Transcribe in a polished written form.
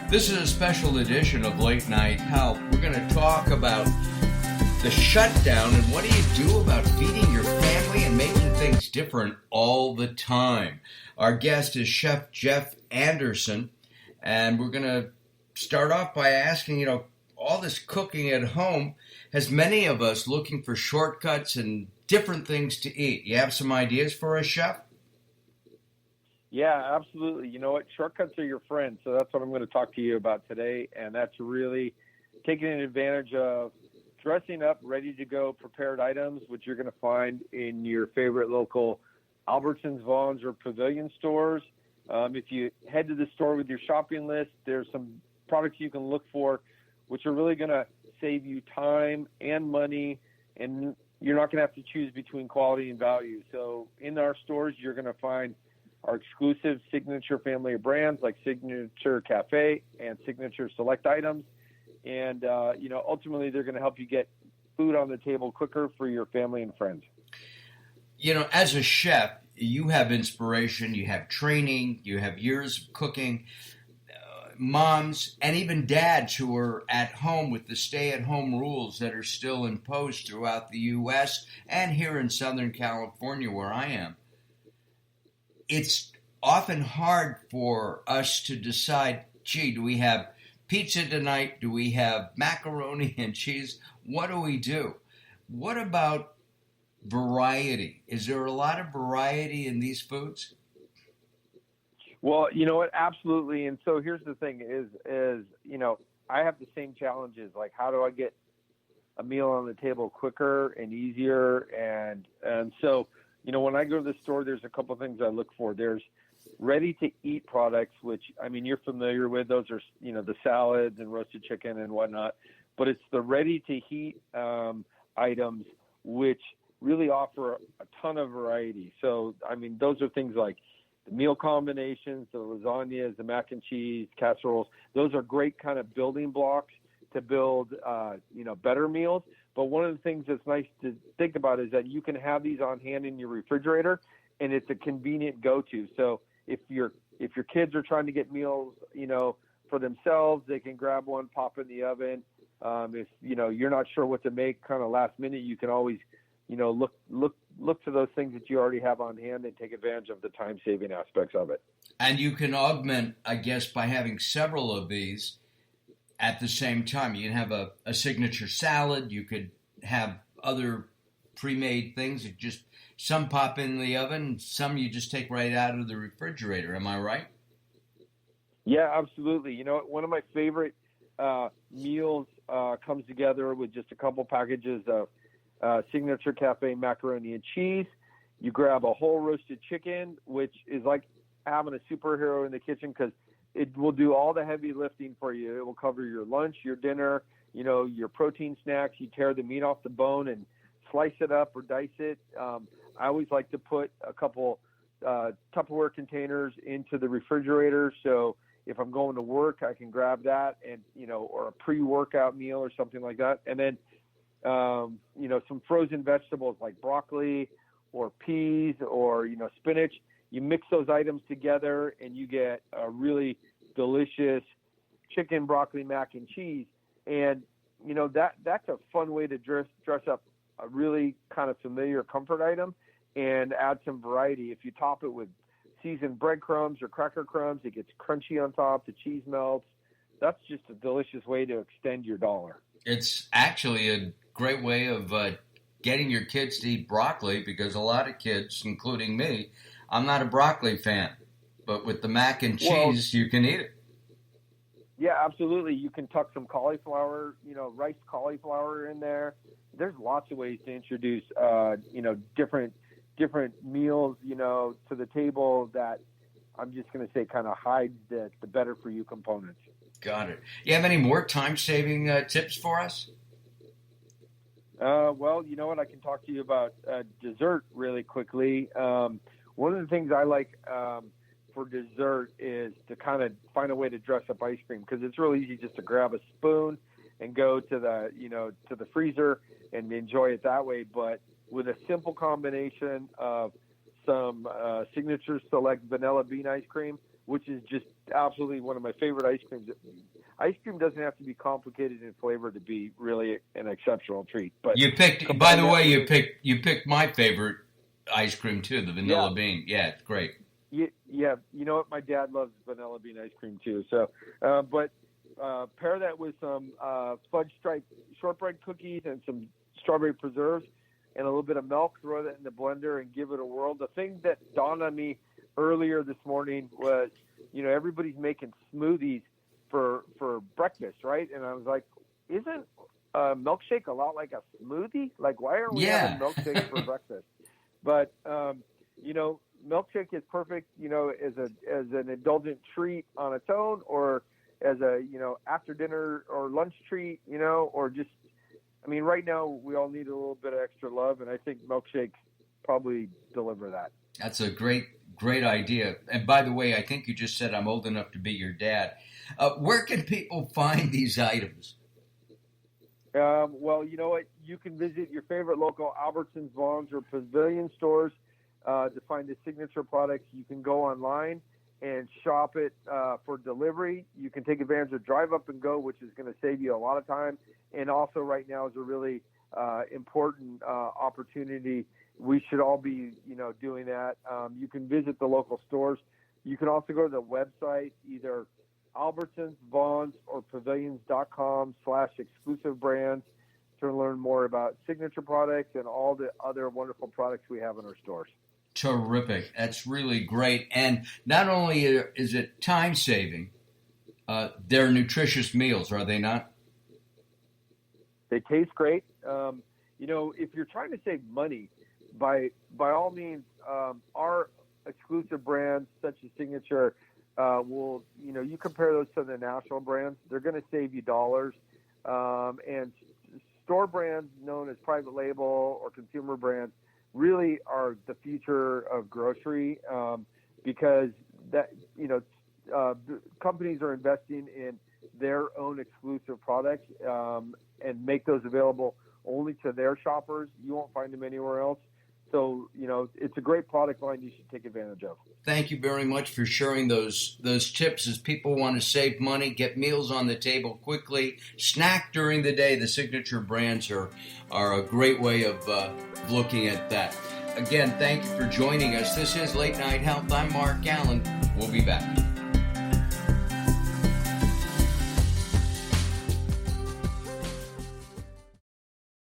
This is a special edition of Late Night Help. We're going to talk about the shutdown and what do you do about feeding your family and making things different all the time. Our guest is Chef Jeff Anderson, and we're going to start off by asking, all this cooking at home has many of us looking for shortcuts and different things to eat. You have some ideas for us, Chef? Yeah, absolutely. You know what? Shortcuts are your friend. So that's what I'm going to talk to you about today. And that's really taking advantage of dressing up, ready to go prepared items, which you're going to find in your favorite local Albertsons, Vaughn's, or Pavilion stores. If you head to the store with your shopping list, there's some products you can look for, which are really going to save you time and money, and you're not going to have to choose between quality and value. So in our stores, you're going to find our exclusive signature family of brands like Signature Cafe and Signature Select items. And, ultimately they're going to help you get food on the table quicker for your family and friends. As a chef, you have inspiration, you have training, you have years of cooking. Moms and even dads who are at home with the stay-at-home rules that are still imposed throughout the U.S. and here in Southern California where I am. It's often hard for us to decide, do we have pizza tonight? Do we have macaroni and cheese? What do we do? What about variety? Is there a lot of variety in these foods? Well, you know what? Absolutely. And so here's the thing is, I have the same challenges. Like, how do I get a meal on the table quicker and easier? And so, when I go to the store, there's a couple of things I look for. There's ready-to-eat products, which, you're familiar with. Those are, the salads and roasted chicken and whatnot. But it's the ready-to-heat items, which really offer a ton of variety. So, those are things like the meal combinations, the lasagnas, the mac and cheese, casseroles. Those are great kind of building blocks to build, better meals. But one of the things that's nice to think about is that you can have these on hand in your refrigerator, and it's a convenient go-to. So if your kids are trying to get meals, for themselves, they can grab one, pop in the oven. If you're not sure what to make, kind of last minute, you can always, look to those things that you already have on hand and take advantage of the time-saving aspects of it. And you can augment, I guess, by having several of these at the same time. You can have a signature salad. You could have other pre-made things that just some pop in the oven, some you just take right out of the refrigerator. Am I right? Yeah, absolutely. One of my favorite meals comes together with just a couple packages of Signature Cafe macaroni and cheese. You grab a whole roasted chicken, which is like having a superhero in the kitchen because it will do all the heavy lifting for you. It will cover your lunch, your dinner, your protein snacks. You tear the meat off the bone and slice it up or dice it. I always like to put a couple Tupperware containers into the refrigerator. So if I'm going to work, I can grab that and, or a pre-workout meal or something like that. And then, some frozen vegetables like broccoli or peas or, spinach. You mix those items together and you get a really delicious chicken, broccoli, mac and cheese. And, that's a fun way to dress up a really kind of familiar comfort item and add some variety. If you top it with seasoned breadcrumbs or cracker crumbs, it gets crunchy on top, the cheese melts. That's just a delicious way to extend your dollar. It's actually a great way of getting your kids to eat broccoli because a lot of kids, including me, I'm not a broccoli fan, but with the mac and cheese, you can eat it. Yeah, absolutely. You can tuck some cauliflower, riced cauliflower in there. There's lots of ways to introduce, different meals, to the table that I'm just going to say kind of hide the better for you components. Got it. You have any more time-saving tips for us? Well, you know what? I can talk to you about dessert really quickly. One of the things I like for dessert is to kind of find a way to dress up ice cream because it's really easy just to grab a spoon and go to the freezer and enjoy it that way. But with a simple combination of some Signature Select vanilla bean ice cream which is just absolutely one of my favorite ice creams. Ice cream doesn't have to be complicated in flavor to be really an exceptional treat. But you picked, by the way, you picked my favorite ice cream too, the vanilla bean. Yeah, it's great. Yeah, you know what? My dad loves vanilla bean ice cream too. So, but pair that with some fudge striped shortbread cookies and some strawberry preserves and a little bit of milk. Throw that in the blender and give it a whirl. The thing that dawned on me earlier this morning was, everybody's making smoothies for breakfast, right? And I was like, isn't a milkshake a lot like a smoothie? Like, why aren't we having milkshakes for breakfast? But milkshake is perfect, as an indulgent treat on its own, or as a after dinner or lunch treat, or just, right now we all need a little bit of extra love, and I think milkshakes probably deliver that. That's a great idea. And by the way, I think you just said I'm old enough to be your dad. Where can people find these items? Well, you know what? You can visit your favorite local Albertsons, Vons, or Pavilion stores to find the signature products. You can go online and shop it for delivery. You can take advantage of Drive Up and Go, which is going to save you a lot of time. And also right now is a really important opportunity. We should all be, doing that. You can visit the local stores. You can also go to the website, either Albertsons, Vons, or pavilions.com/exclusive brands to learn more about signature products and all the other wonderful products we have in our stores. Terrific. That's really great. And not only is it time-saving, they're nutritious meals, are they not? They taste great. If you're trying to save money, by all means, our exclusive brands, such as Signature, will, you compare those to the national brands, they're going to save you dollars. And store brands known as private label or consumer brands really are the future of grocery, because companies are investing in their own exclusive products and make those available only to their shoppers. You won't find them anywhere else. So, it's a great product line you should take advantage of. Thank you very much for sharing those tips as people want to save money, get meals on the table quickly, snack during the day. The signature brands are a great way of looking at that. Again, thank you for joining us. This is Late Night Health. I'm Mark Alyn. We'll be back.